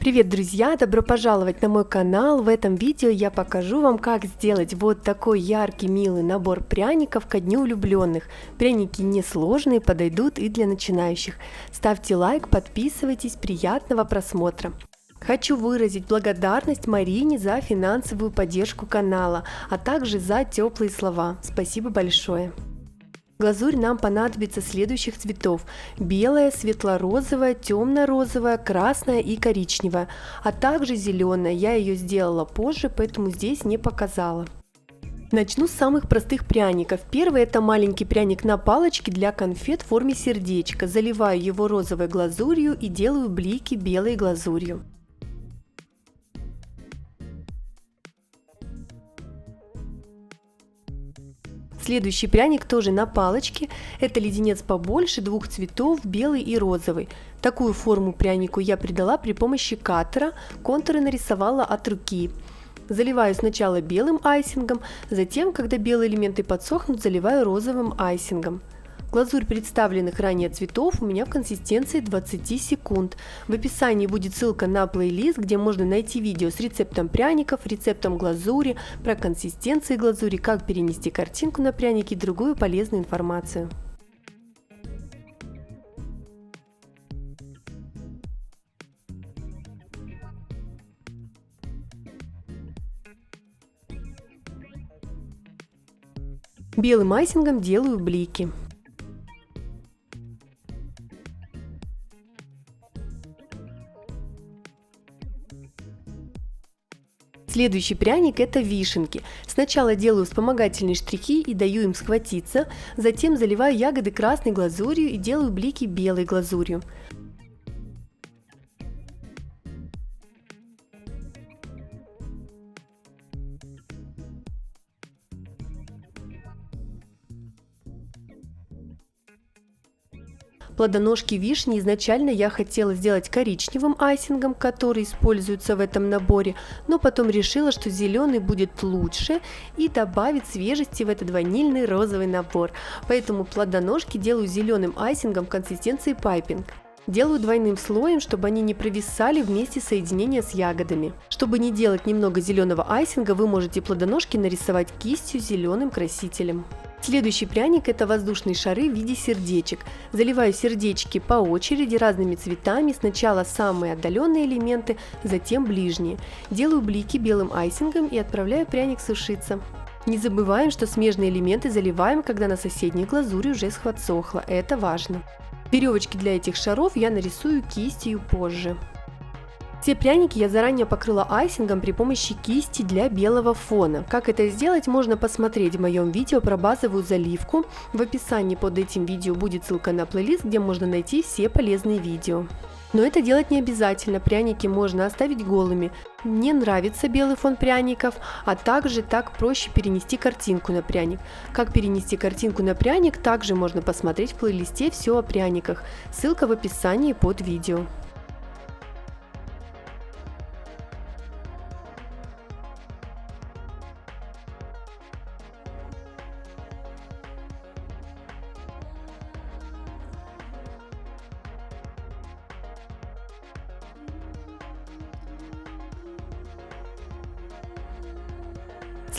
Привет, друзья! Добро пожаловать на мой канал! В этом видео я покажу вам, как сделать вот такой яркий, милый набор пряников ко Дню влюбленных. Пряники несложные, подойдут и для начинающих. Ставьте лайк, подписывайтесь, приятного просмотра! Хочу выразить благодарность Марине за финансовую поддержку канала, а также за теплые слова. Спасибо большое! Глазурь нам понадобится следующих цветов: белая, светло-розовая, темно-розовая, красная и коричневая, а также зеленая. Я ее сделала позже, поэтому здесь не показала. Начну с самых простых пряников. Первый — это маленький пряник на палочке для конфет в форме сердечка. Заливаю его розовой глазурью и делаю блики белой глазурью. Следующий пряник тоже на палочке. Это леденец побольше, двух цветов, белый и розовый. Такую форму прянику я придала при помощи каттера, контуры нарисовала от руки. Заливаю сначала белым айсингом, затем, когда белые элементы подсохнут, заливаю розовым айсингом. Глазурь представленных ранее цветов у меня в консистенции 20 секунд. В описании будет ссылка на плейлист, где можно найти видео с рецептом пряников, рецептом глазури, про консистенции глазури, как перенести картинку на пряники и другую полезную информацию. Белым айсингом делаю блики. Следующий пряник — это вишенки. Сначала делаю вспомогательные штрихи и даю им схватиться, затем заливаю ягоды красной глазурью и делаю блики белой глазурью. Плодоножки вишни изначально я хотела сделать коричневым айсингом, который используется в этом наборе, но потом решила, что зеленый будет лучше и добавит свежести в этот ванильный розовый набор. Поэтому плодоножки делаю зеленым айсингом консистенции пайпинг. Делаю двойным слоем, чтобы они не провисали вместе соединения с ягодами. Чтобы не делать немного зеленого айсинга, вы можете плодоножки нарисовать кистью зеленым красителем. Следующий пряник — это воздушные шары в виде сердечек. Заливаю сердечки по очереди разными цветами, сначала самые отдаленные элементы, затем ближние. Делаю блики белым айсингом и отправляю пряник сушиться. Не забываем, что смежные элементы заливаем, когда на соседней глазури уже подсохло. Это важно. Веревочки для этих шаров я нарисую кистью позже. Все пряники я заранее покрыла айсингом при помощи кисти для белого фона. Как это сделать, можно посмотреть в моем видео про базовую заливку. В описании под этим видео будет ссылка на плейлист, где можно найти все полезные видео. Но это делать не обязательно, пряники можно оставить голыми. Мне нравится белый фон пряников, а также так проще перенести картинку на пряник. Как перенести картинку на пряник, также можно посмотреть в плейлисте «Все о пряниках». Ссылка в описании под видео.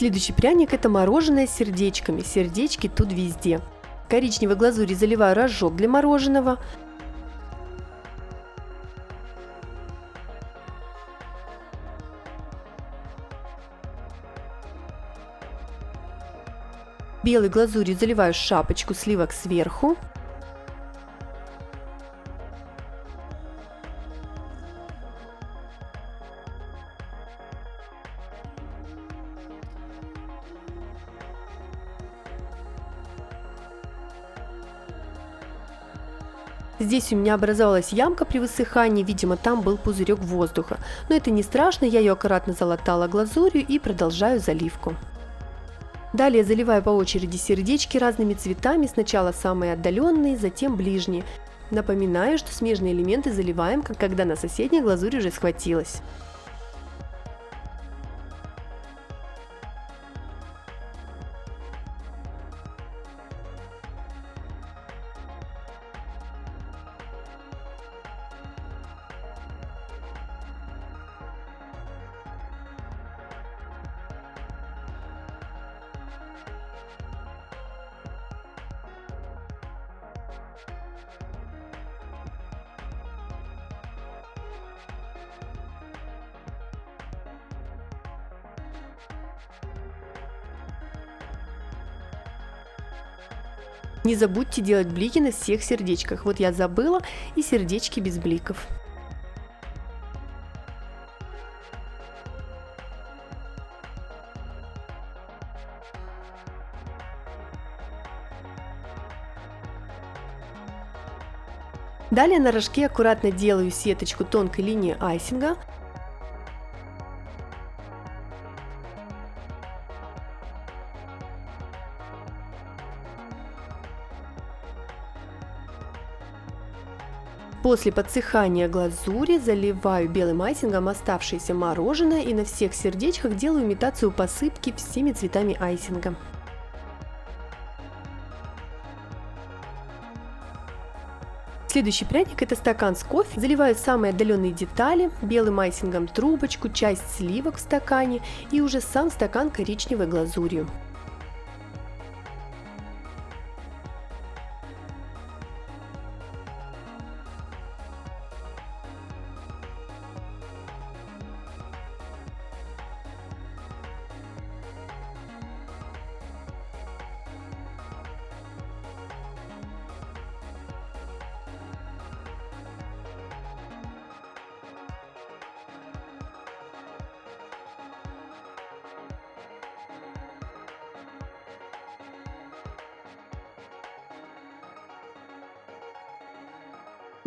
Следующий пряник — это мороженое с сердечками. Сердечки тут везде. Коричневой глазурью заливаю рожок для мороженого. Белой глазурью заливаю шапочку сливок сверху. Здесь у меня образовалась ямка при высыхании, видимо, там был пузырек воздуха. Но это не страшно, я ее аккуратно залатала глазурью и продолжаю заливку. Далее заливаю по очереди сердечки разными цветами, сначала самые отдаленные, затем ближние. Напоминаю, что смежные элементы заливаем, когда на соседней глазурь уже схватилась. Не забудьте делать блики на всех сердечках. Вот я забыла, и сердечки без бликов. Далее на рожке аккуратно делаю сеточку тонкой линии айсинга. После подсыхания глазури заливаю белым айсингом оставшееся мороженое и на всех сердечках делаю имитацию посыпки всеми цветами айсинга. Следующий пряник — это стакан с кофе. Заливаю самые отдаленные детали, белым айсингом трубочку, часть сливок в стакане и уже сам стакан коричневой глазурью.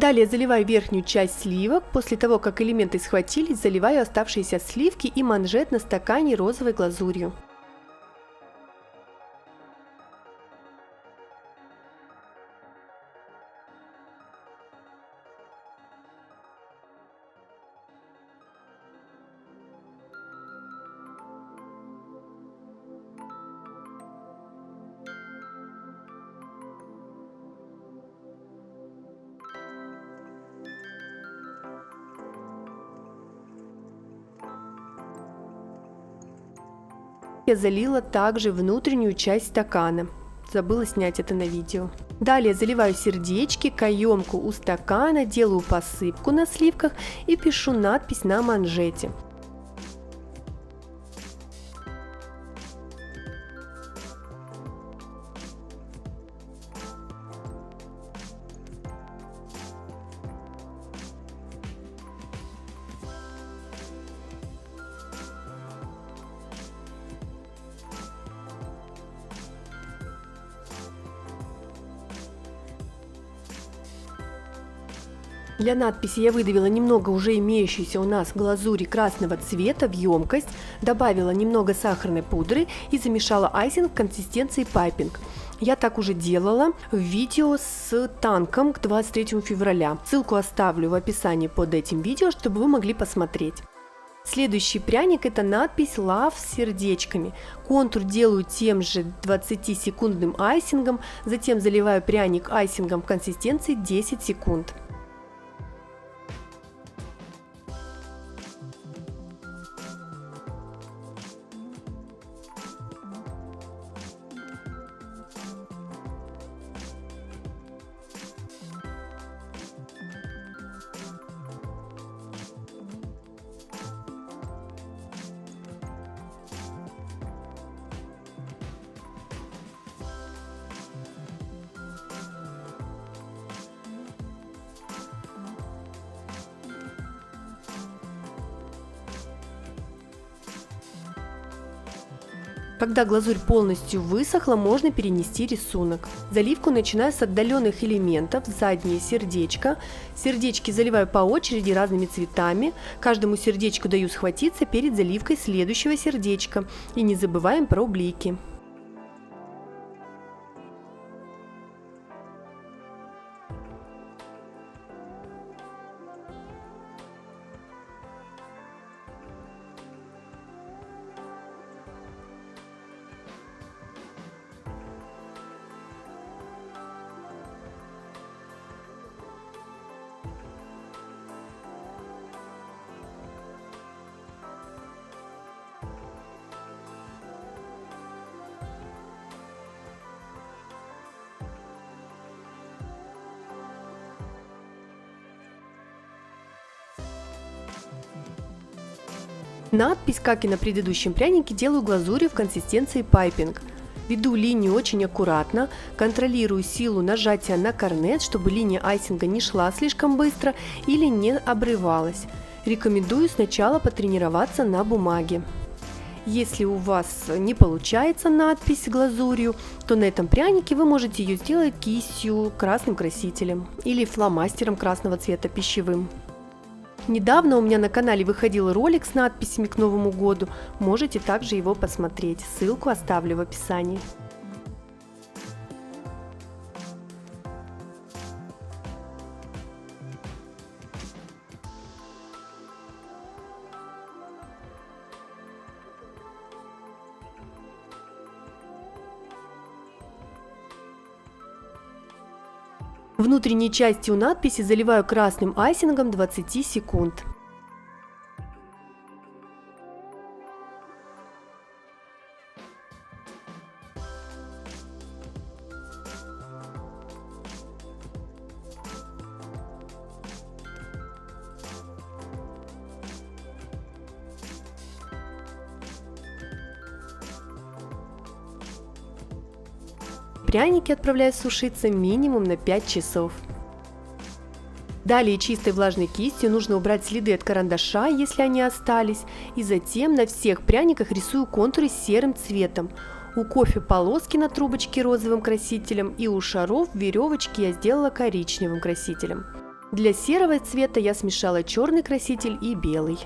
Далее заливаю верхнюю часть сливок. После того, как элементы схватились, заливаю оставшиеся сливки и манжет на стакане розовой глазурью. Я залила также внутреннюю часть стакана. Забыла снять это на видео. Далее заливаю сердечки, каемку у стакана, делаю посыпку на сливках и пишу надпись на манжете. Для надписи я выдавила немного уже имеющейся у нас глазури красного цвета в емкость, добавила немного сахарной пудры и замешала айсинг в консистенции пайпинг. Я так уже делала в видео с танком к 23 февраля. Ссылку оставлю в описании под этим видео, чтобы вы могли посмотреть. Следующий пряник — это надпись Love с сердечками. Контур делаю тем же 20-секундным айсингом, затем заливаю пряник айсингом в консистенции 10 секунд. Когда глазурь полностью высохла, можно перенести рисунок. Заливку начинаю с отдаленных элементов, заднее сердечко. Сердечки заливаю по очереди разными цветами. Каждому сердечку даю схватиться перед заливкой следующего сердечка. И не забываем про блики. Надпись, как и на предыдущем прянике, делаю глазурью в консистенции пайпинг. Веду линию очень аккуратно, контролирую силу нажатия на корнет, чтобы линия айсинга не шла слишком быстро или не обрывалась. Рекомендую сначала потренироваться на бумаге. Если у вас не получается надпись глазурью, то на этом прянике вы можете ее сделать кистью, красным красителем или фломастером красного цвета пищевым. Недавно у меня на канале выходил ролик с надписями к Новому году, можете также его посмотреть, ссылку оставлю в описании. Внутренней частью надписи заливаю красным айсингом 20 секунд. Пряники отправляю сушиться минимум на 5 часов. Далее чистой влажной кистью нужно убрать следы от карандаша, если они остались, и затем на всех пряниках рисую контуры серым цветом. У кофе полоски на трубочке розовым красителем и у шаров веревочки я сделала коричневым красителем. Для серого цвета я смешала черный краситель и белый.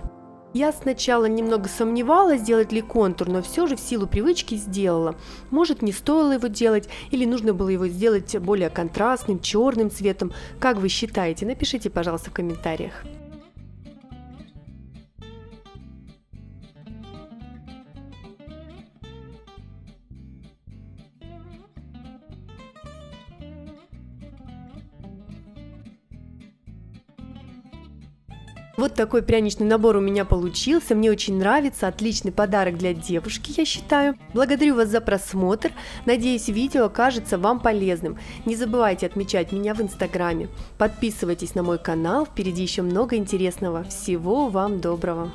Я сначала немного сомневалась, сделать ли контур, но все же в силу привычки сделала. Может, не стоило его делать, или нужно было его сделать более контрастным, черным цветом. Как вы считаете? Напишите, пожалуйста, в комментариях. Вот такой пряничный набор у меня получился, мне очень нравится, отличный подарок для девушки, я считаю. Благодарю вас за просмотр, надеюсь, видео окажется вам полезным. Не забывайте отмечать меня в инстаграме, подписывайтесь на мой канал, впереди еще много интересного. Всего вам доброго!